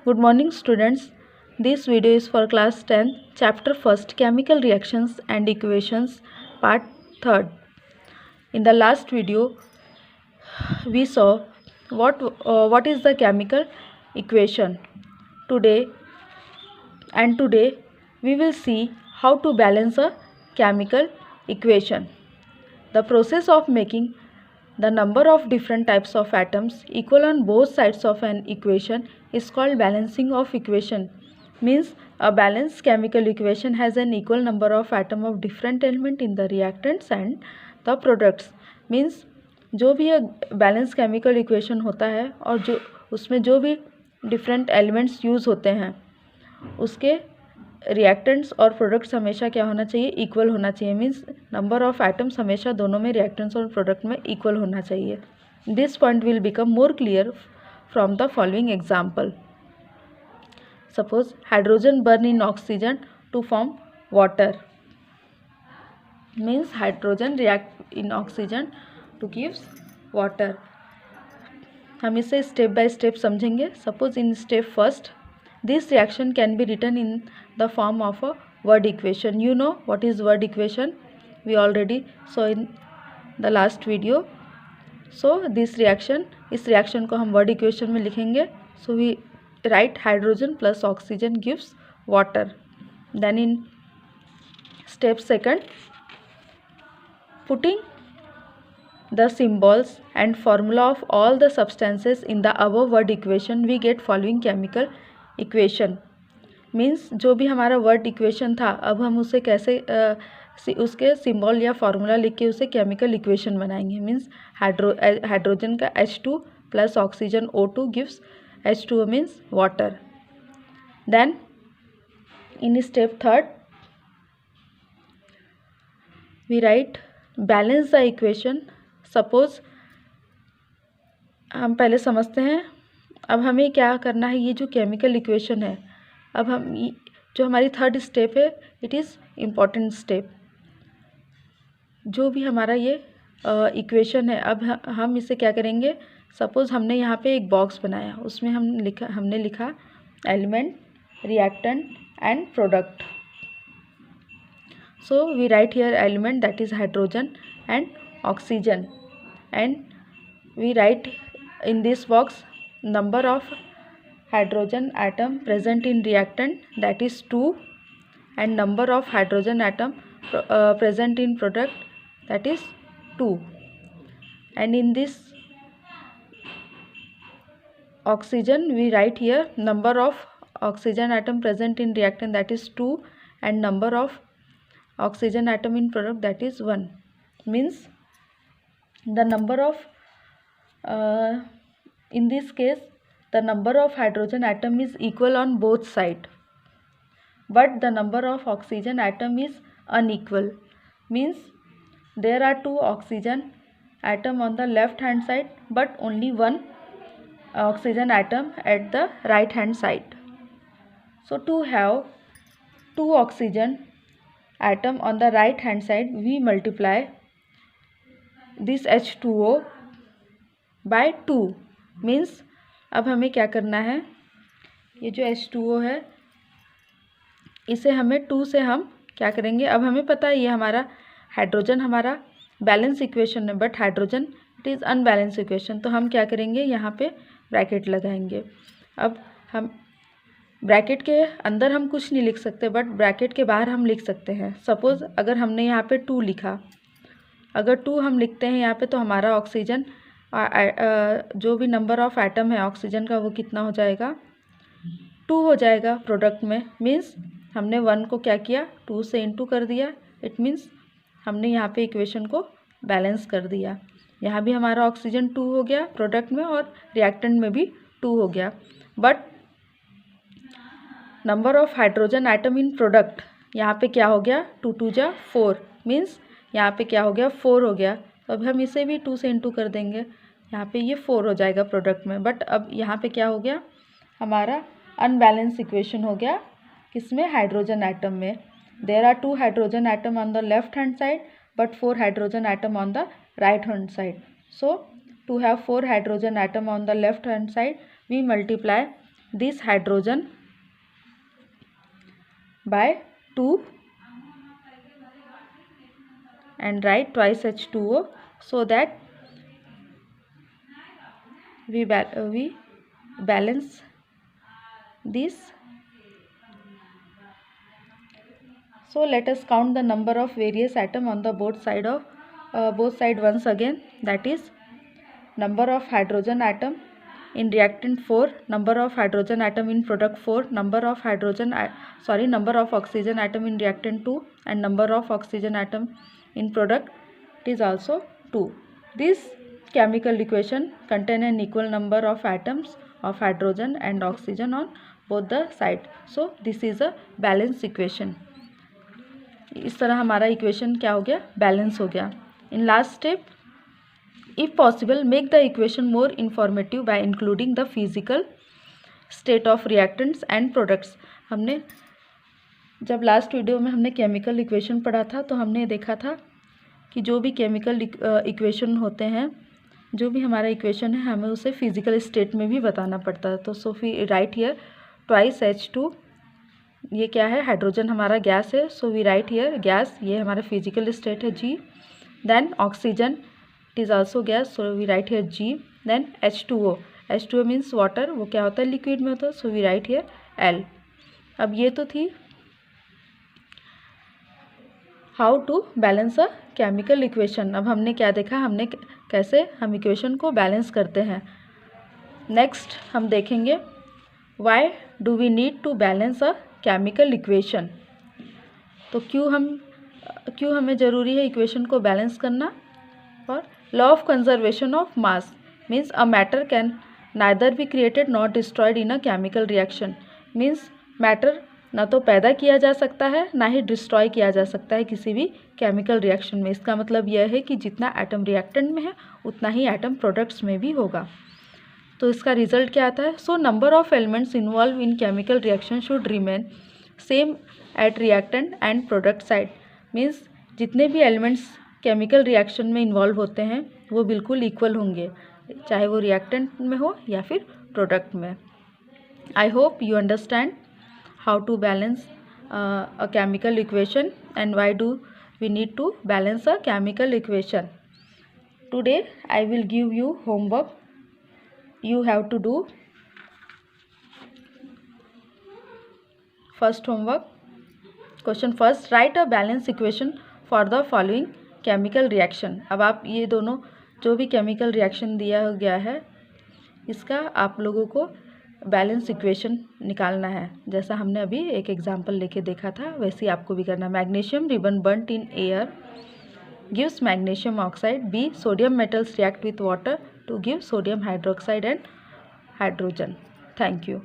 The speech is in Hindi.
Good morning students. This video is for class 10, chapter 1st, chemical reactions and equations, part 3rd. In the last video we saw what is the chemical equation. Today we will see how to balance a chemical equation. The process of making the number of different types of atoms equal on both sides of an equation is called balancing of equation. Means a balanced chemical equation has an equal number of atom of different element in the reactants and the products. Means जो भी बैलेंस केमिकल इक्वेशन होता है और जो उसमें जो भी डिफरेंट एलिमेंट्स यूज़ होते हैं उसके रिएक्टेंट्स और प्रोडक्ट्स हमेशा क्या होना चाहिए, इक्वल होना चाहिए. मीन्स नंबर ऑफ एटम्स हमेशा दोनों में, रिएक्टेंट्स और प्रोडक्ट में इक्वल होना चाहिए. This point will become more clear from the following example. Suppose hydrogen burn in oxygen to form water. Means hydrogen react in oxygen to gives water. हम इसे स्टेप बाय स्टेप समझेंगे. Suppose in step first, this reaction can be written in the form of a word equation. You know what is word equation? We already saw in the last video. So this reaction, इस reaction को हम word equation में लिखेंगे. So we write hydrogen plus oxygen gives water. Then in step second, putting the symbols and formula of all the substances in the above word equation, we get following chemical equation. Means जो भी हमारा वर्ड इक्वेशन था, अब हम उसे कैसे उसके सिंबल या फार्मूला लिख के उसे केमिकल इक्वेशन बनाएंगे. मीन्स हाइड्रोजन का H2 plus oxygen O2 gives H2O means water. Then in step third we write balance the equation. Suppose हम पहले समझते हैं. अब हमें क्या करना है, ये जो केमिकल इक्वेशन है, अब हम जो हमारी थर्ड स्टेप है, इट इज़ इम्पॉर्टेंट स्टेप. जो भी हमारा ये इक्वेशन है, अब हम इसे क्या करेंगे. सपोज़ हमने यहाँ पे एक बॉक्स बनाया, उसमें हमने लिखा element, reactant and product. So we write here element that is hydrogen and oxygen, and we write in this box number of hydrogen atom present in reactant, that is 2, and number of hydrogen atom present in product, that is 2. And in this oxygen we write here number of oxygen atom present in reactant, that is 2, and number of oxygen atom in product, that is 1. Means the number of in this case the number of hydrogen atom is equal on both sides, but the number of oxygen atom is unequal. Means there are 2 oxygen atom on the left hand side but only 1 oxygen atom at the right hand side. So to have 2 oxygen atom on the right hand side, we multiply this H2O by 2. Means अब हमें क्या करना है, ये जो H2O है इसे हमें 2 से हम क्या करेंगे. अब हमें पता है ये हमारा हाइड्रोजन हमारा बैलेंस इक्वेशन है, but hydrogen it is unbalance equation. तो हम क्या करेंगे, यहाँ पे ब्रैकेट लगाएंगे. अब हम ब्रैकेट के अंदर हम कुछ नहीं लिख सकते, बट ब्रैकेट के बाहर हम लिख सकते हैं. सपोज़ अगर हमने यहाँ पे 2 लिखा, अगर 2 हम लिखते हैं यहाँ पे, तो हमारा ऑक्सीजन जो भी नंबर ऑफ एटम है ऑक्सीजन का वो कितना हो जाएगा, 2 हो जाएगा प्रोडक्ट में. मीन्स हमने 1 को क्या किया, 2 से इंटू कर दिया. इट मीन्स हमने यहाँ पे इक्वेशन को बैलेंस कर दिया. यहाँ भी हमारा ऑक्सीजन 2 हो गया प्रोडक्ट में और रिएक्टेंट में भी 2 हो गया. But number of hydrogen atom in product यहाँ पे क्या हो गया, 2 2 जा 4. मीन्स यहाँ पे क्या हो गया, 4 हो गया. तो अब हम इसे भी 2 से इंटू कर देंगे, यहाँ पे ये 4 हो जाएगा प्रोडक्ट में. बट अब यहाँ पे क्या हो गया, हमारा अनबैलेंस इक्वेशन हो गया. किसमें, हाइड्रोजन एटम में. There are 2 hydrogen atom on the left hand side but 4 hydrogen atom on the right hand side. So to have 4 hydrogen atom on the left hand side we multiply this hydrogen by 2 and write twice H2O, so that we balance this. So let us count the number of various atoms on the both side once again. That is, number of hydrogen atom in reactant 4, number of hydrogen atom in product 4, number of oxygen atom in reactant 2, and number of oxygen atom in product is also 2. This chemical equation contain an equal number of atoms of hydrogen and oxygen on both the side. So this is a balance equation. इस तरह हमारा इक्वेशन क्या हो गया, बैलेंस हो गया. In last step, if possible, make the equation more informative by including the physical state of reactants and products. हमने जब लास्ट वीडियो में हमने केमिकल इक्वेशन पढ़ा था तो हमने देखा था कि जो भी केमिकल इक्वेशन होते हैं, जो भी हमारा इक्वेशन है, हमें उसे फिजिकल स्टेट में भी बताना पड़ता है. तो Sophie right here twice H2. ये क्या है, हाइड्रोजन हमारा गैस है, so we write here gas, ये हमारा फिजिकल स्टेट है G. Then oxygen, it is also gas, so we write here G. Then H2O, H2O means water, वो क्या होता है, लिक्विड में होता है, so we write here L. अब ये तो थी how to balance a chemical equation. अब हमने क्या देखा, हमने कैसे हम इक्वेशन को बैलेंस करते हैं. नेक्स्ट हम देखेंगे why do we need to balance a chemical equation. तो क्यों हमें ज़रूरी है इक्वेशन को बैलेंस करना. और law of conservation of mass means a matter can neither be created not destroyed in a chemical reaction. Means matter ना तो पैदा किया जा सकता है, ना ही डिस्ट्रॉय किया जा सकता है किसी भी केमिकल रिएक्शन में. इसका मतलब यह है कि जितना एटम रिएक्टेंट में है उतना ही एटम प्रोडक्ट्स में भी होगा. तो इसका रिजल्ट क्या आता है. So number of elements involve in chemical reaction should remain same at reactant and product side. Means जितने भी एलिमेंट्स केमिकल रिएक्शन में इन्वॉल्व होते हैं वो बिल्कुल इक्वल होंगे, चाहे वो रिएक्टेंट में हो या फिर प्रोडक्ट में. I hope you understand how to balance a chemical equation and why do we need to balance a chemical equation. Today I will give you homework. You have to do first homework. Question first, write a balance equation for the following chemical reaction. अब आप ये दोनों जो भी केमिकल रिएक्शन दिया गया है इसका आप लोगों को बैलेंस इक्वेशन निकालना है. जैसा हमने अभी एक एग्जांपल लेके देखा था वैसे ही आपको भी करना. Magnesium ribbon बर्nt in air gives magnesium oxide. B, sodium metals react with water to give sodium hydroxide and hydrogen. Thank you.